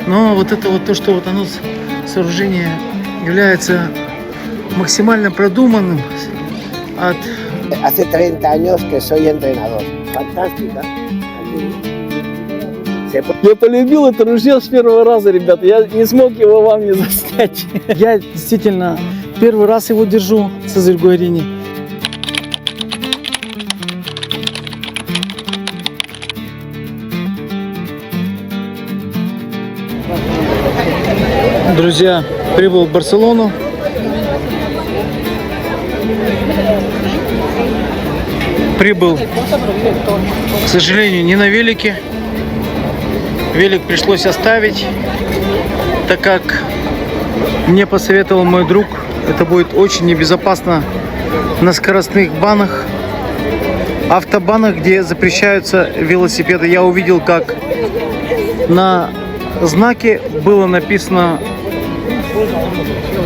Но вот это вот то, что вот оно, сооружение является максимально продуманным от... Hace 30 años que soy entrenador. Фантастика. Я полюбил это ружье с первого раза, ребята. Я не смог его вам не заснять. Я действительно первый раз его держу, Цезарь Гуарини. Друзья, прибыл в Барселону. Прибыл, к сожалению, не на велике. Велик пришлось оставить, так как мне посоветовал мой друг, это будет очень небезопасно на скоростных банах, автобанах, где запрещаются велосипеды. Я увидел, как на знаке было написано: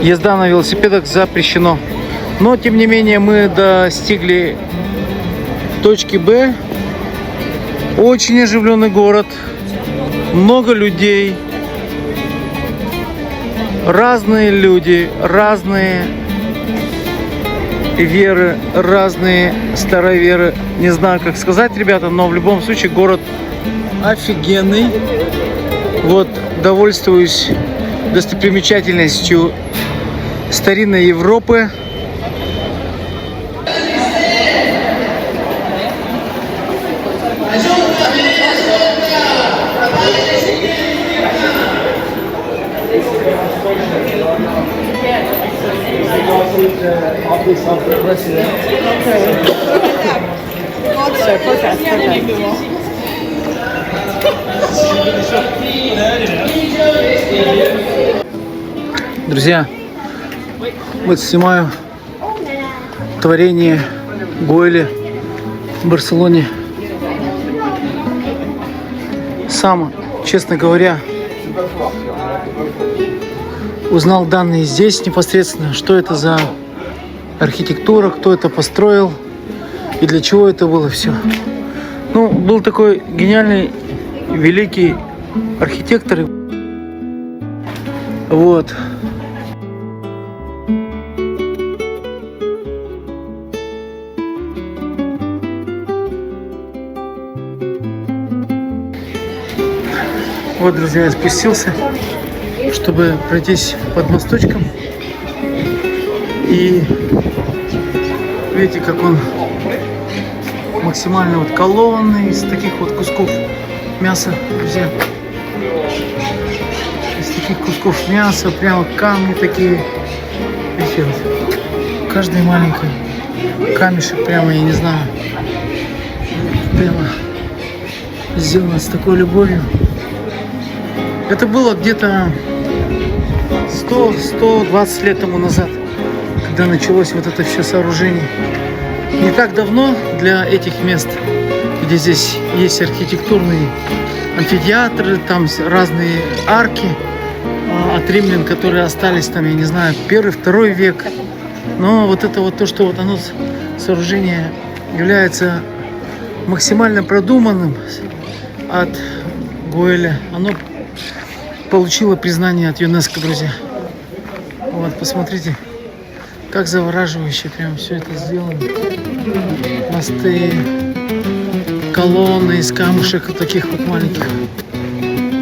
езда на велосипедах запрещено. Но тем не менее мы достигли точки Б. Очень оживленный город, много людей, разные люди, разные веры, разные староверы. Не знаю, как сказать, ребята, но в любом случае город офигенный. Вот, довольствуюсь достопримечательностью старинной Европы. Друзья, вот снимаю творение Гойля в Барселоне. Сам, честно говоря, узнал данные здесь непосредственно, что это за архитектура, кто это построил и для чего это было все. Ну, был такой гениальный, великий архитектор. Вот. Вот, друзья, я спустился, чтобы пройтись под мосточком. И видите, как он максимально вот колонный из таких вот кусков мяса, друзья. Из таких кусков мяса, прямо камни такие. Видите, вот, каждый маленький камешек, прямо, я не знаю, прямо сделано с такой любовью. Это было где-то 100-120 лет тому назад, когда началось вот это все сооружение. Не так давно для этих мест, где здесь есть архитектурные амфитеатры, там разные арки от римлян, которые остались там, я не знаю, 1-2 век. Но вот это вот то, что вот оно, сооружение является максимально продуманным от Гойля, оно получило признание от ЮНЕСКО, друзья. Вот, посмотрите, как завораживающе прям все это сделано. Мосты, колонны из камушек вот таких вот маленьких.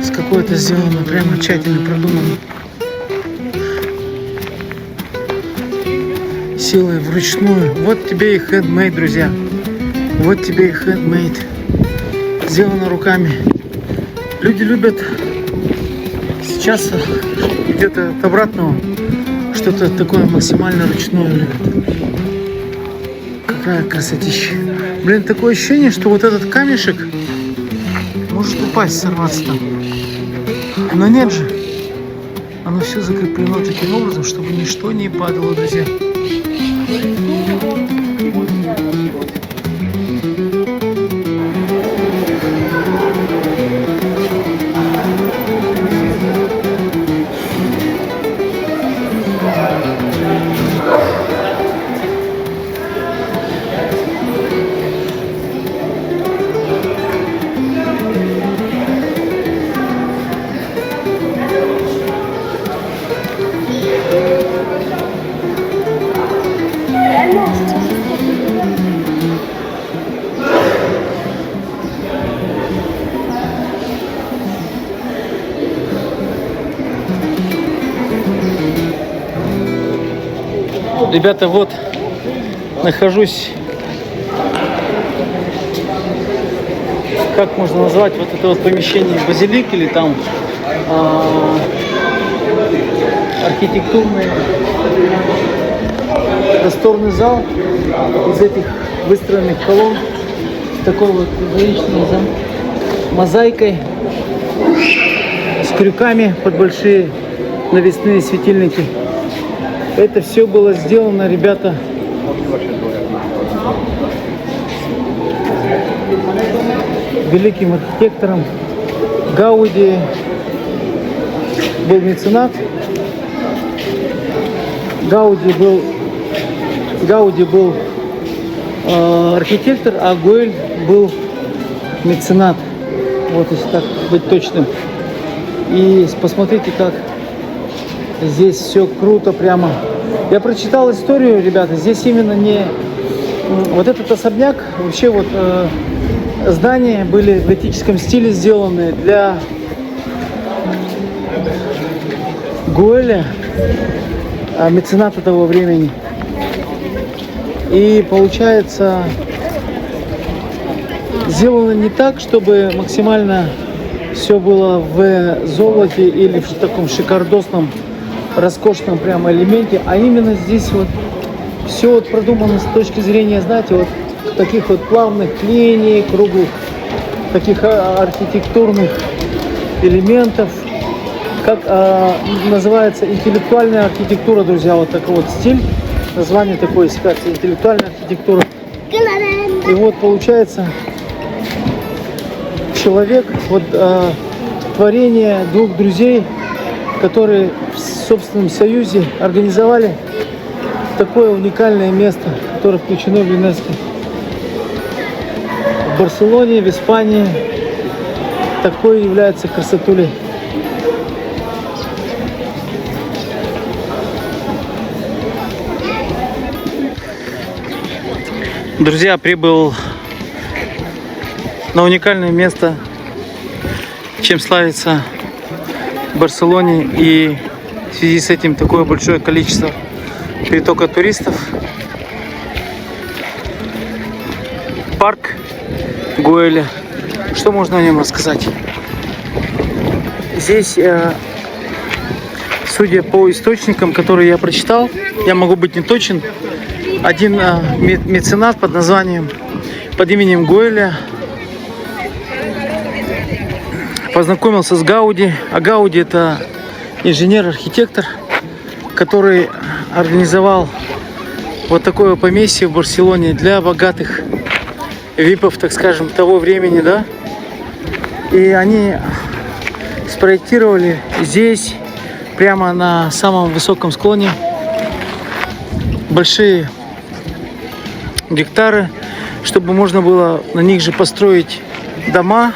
С какой это сделано, прямо тщательно продумано. Силой вручную. Вот тебе и handmade, друзья. Вот тебе и handmade. Сделано руками. Люди любят сейчас где-то от обратного что-то такое максимально ручное любят. Какая красотища. Блин, такое ощущение, что вот этот камешек может упасть, сорваться там. Но нет же. Оно все закреплено таким образом, чтобы ничто не падало, друзья. Ребята, вот нахожусь, как можно назвать вот это вот помещение базилик или там архитектурный просторный зал из этих выстроенных колонн, такой вот гаечный зал, мозаикой, с крюками под большие навесные светильники. Это все было сделано, ребята, великим архитектором Гауди. Был меценат. Гауди был архитектор, а Гоэль был меценат. Вот, если так быть точным. И посмотрите, как здесь все круто прямо. Я прочитал историю, ребята. Здесь именно не вот этот особняк, вообще вот здания были в готическом стиле сделаны для Гоэля, мецената того времени. И получается, сделано не так, чтобы максимально все было в золоте или в таком шикардосном, роскошном прямо элементе, а именно здесь вот все вот продумано с точки зрения, знаете, вот таких вот плавных линий, круглых, таких архитектурных элементов, как называется интеллектуальная архитектура, друзья, вот такой вот стиль, название такое искать, интеллектуальная архитектура. И вот получается человек, вот творение двух друзей, которые в собственном союзе организовали такое уникальное место, которое включено в ЮНЕСКО. В Барселоне, в Испании такой является красотулей. Друзья, прибыл на уникальное место, чем славится в Барселоне, и в связи с этим такое большое количество притока туристов. Парк Гоэля. Что можно о нем рассказать? Здесь, судя по источникам, которые я прочитал, я могу быть не точен, один меценат под именем Гоэля познакомился с Гауди. А Гауди — это инженер-архитектор, который организовал вот такое поместье в Барселоне для богатых випов, так скажем, того времени, да. И они спроектировали здесь, прямо на самом высоком склоне, большие гектары, чтобы можно было на них же построить дома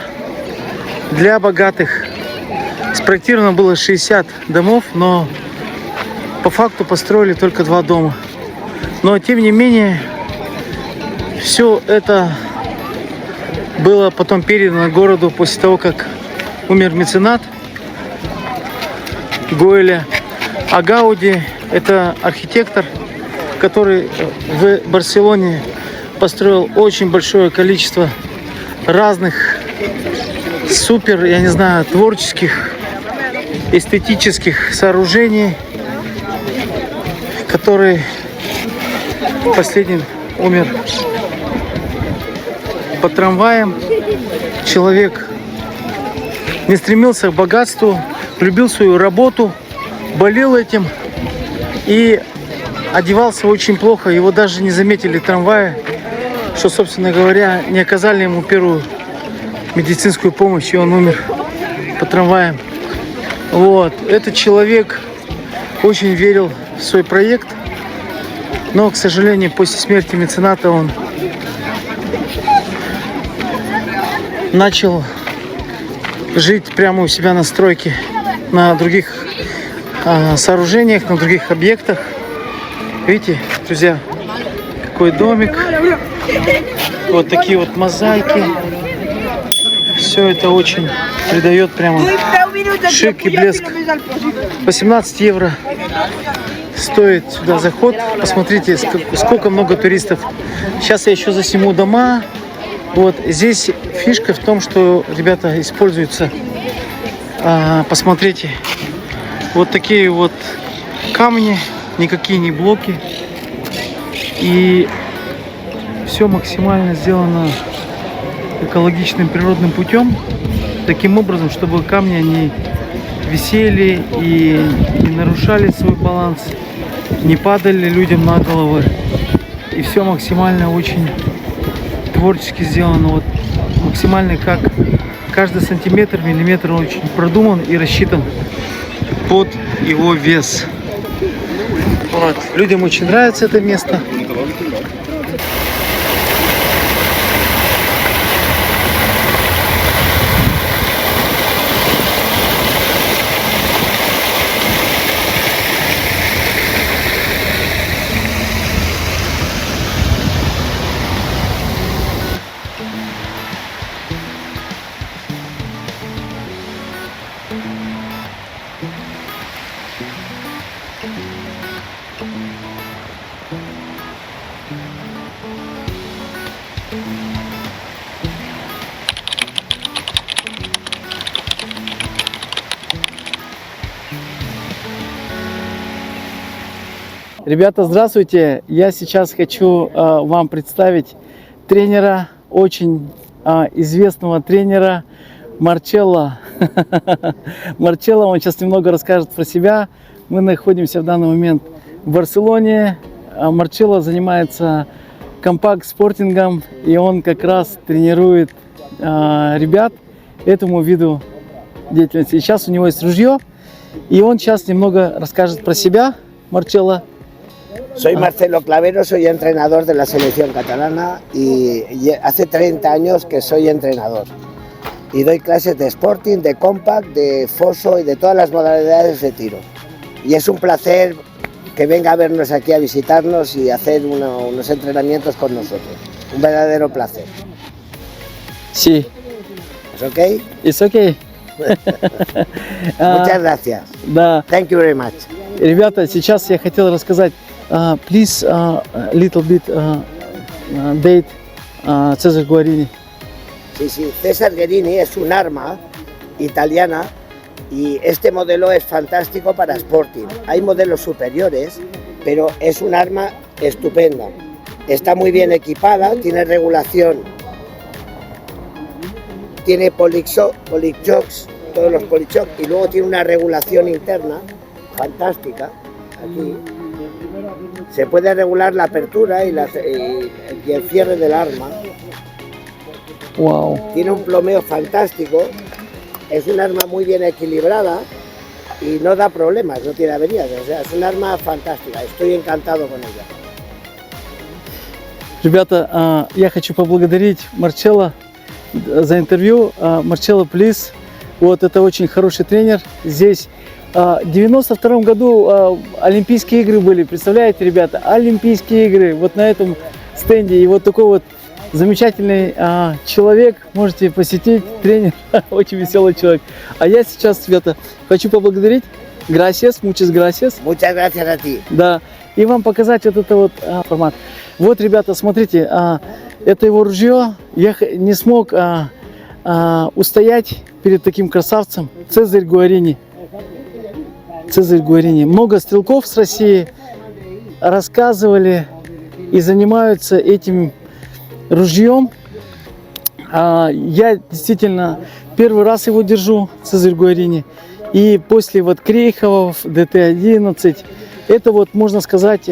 для богатых. Спроектировано было 60 домов, но по факту построили только 2 дома. Но тем не менее, все это было потом передано городу после того, как умер меценат Гоэля. А Гауди — это архитектор, который в Барселоне построил очень большое количество разных супер, я не знаю, творческих, эстетических сооружений, который последним умер под трамваем. Человек не стремился к богатству, любил свою работу, болел этим и одевался очень плохо. Его даже не заметили трамваи, что, собственно говоря, не оказали ему первую медицинскую помощь, и он умер по трамваям. Вот. Этот человек очень верил в свой проект, но, к сожалению, после смерти мецената он начал жить прямо у себя на стройке, на других сооружениях, на других объектах. Видите, друзья, какой домик, вот такие вот мозаики. Все это очень придает прямо шик и блеск. 18 евро стоит сюда заход. Посмотрите, сколько много туристов. Сейчас я еще засниму дома. Вот здесь фишка в том, что, ребята, используются, посмотрите, вот такие вот камни, никакие не блоки. И все максимально сделано экологичным природным путем, таким образом, чтобы камни они висели и не нарушали свой баланс, не падали людям на головы. И все максимально очень творчески сделано, вот максимально как каждый сантиметр, миллиметр очень продуман и рассчитан под его вес. Вот. Людям очень нравится это место. Ребята, здравствуйте! Я сейчас хочу вам представить тренера, очень известного тренера Марчелло. Марчелло, он сейчас немного расскажет про себя. Мы находимся в данный момент в Барселоне. Марчелло занимается компакт-спортингом, и он как раз тренирует ребят этому виду деятельности. И сейчас у него есть ружье, и он сейчас немного расскажет про себя. Марчелло. Soy Marcelo Clavero, soy entrenador de la selección catalana y hace 30 años que soy entrenador. Y doy clases de Sporting, de Compact, de Foso y de todas las modalidades de tiro. Y es un placer que venga a vernos aquí a visitarnos y hacer unos entrenamientos con nosotros. Un verdadero placer. Sí. ¿Es ok? It's okay. Muchas gracias. Да. Thank you very much. Ребята, сейчас я хотел рассказать, please, little bit date Cesar Guarini. Sí, sí. César Guerini es un arma italiana y este modelo es fantástico para Sporting. Hay modelos superiores, pero es un arma estupenda. Está muy bien equipada, tiene regulación, tiene polichocks, todos los polichocks, y luego tiene una regulación interna fantástica. Aquí se puede regular la apertura y el cierre del arma. Wow. Tiene un plomeo fantástico, es un arma muy bien equilibrada y no da problemas, no tiene averías. O sea, es un arma fantástica, estoy encantado con ella. Ребята, я хочу поблагодарить Марчелло за интервью. Марчелло, please. Вот это очень хороший тренер. Здесь в 92 году Олимпийские игры были. Представляете, ребята, Олимпийские игры. Вот на этом стенде. И вот такой вот замечательный человек. Можете посетить. Тренер. Очень веселый человек. А я сейчас, ребята, хочу поблагодарить. Gracias, muchas gracias. Muchas gracias a ti. Да. И вам показать вот это вот формат. Вот, ребята, смотрите, это его ружье. Я не смог устоять перед таким красавцем. Цезарь Гуарини. Цезарь Гуарини. Много стрелков с России рассказывали и занимаются этим ружьем. Я действительно первый раз его держу, Цезарь Гуарини. И после вот Крейховов, ДТ-11, это вот, можно сказать,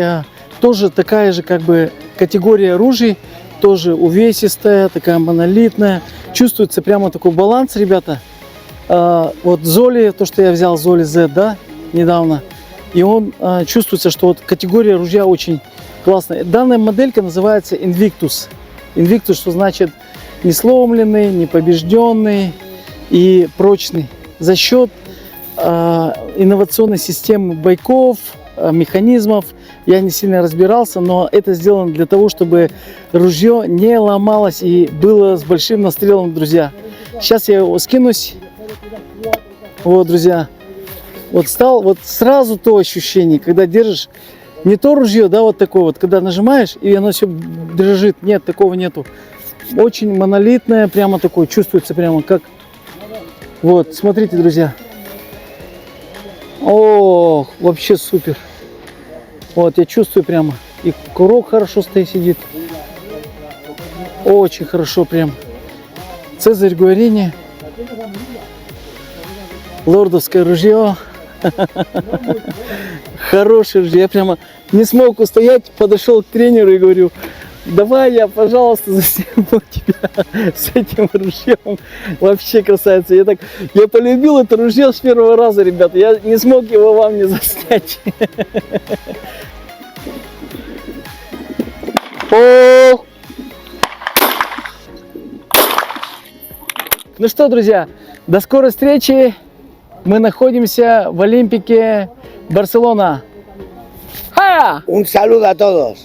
тоже такая же как бы категория ружей, тоже увесистая, такая монолитная. Чувствуется прямо такой баланс, ребята. Вот Золи, то, что я взял, Золи Z, да, недавно. И он чувствуется, что вот категория ружья очень классная. Данная моделька называется Invictus. Invictus, что значит не сломленный, не побежденный и прочный. За счет инновационной системы бойков, механизмов. Я не сильно разбирался, но это сделано для того, чтобы ружье не ломалось и было с большим настрелом, друзья. Сейчас я его скинусь. Вот, друзья. Вот стал, вот сразу то ощущение, когда держишь не то ружье, да, вот такое вот, когда нажимаешь, и оно все дрожит. Нет, такого нету. Очень монолитное, прямо такое, чувствуется прямо как... Вот, смотрите, друзья. О, вообще супер. Вот, я чувствую прямо. И курок хорошо стоит, сидит. Очень хорошо прям. Цезарь Гуарини. Лордовское ружье. Хорошее ружье. Я прямо не смог устоять, подошел к тренеру и говорю: давай я, пожалуйста, засниму тебя с этим ружьем. Вообще красавица. Я полюбил это ружье с первого раза, ребята. Я не смог его вам не заснять. О! Ну что, друзья, до скорой встречи. Мы находимся в Олимпике Барселона. Ха! Un saludo a todos.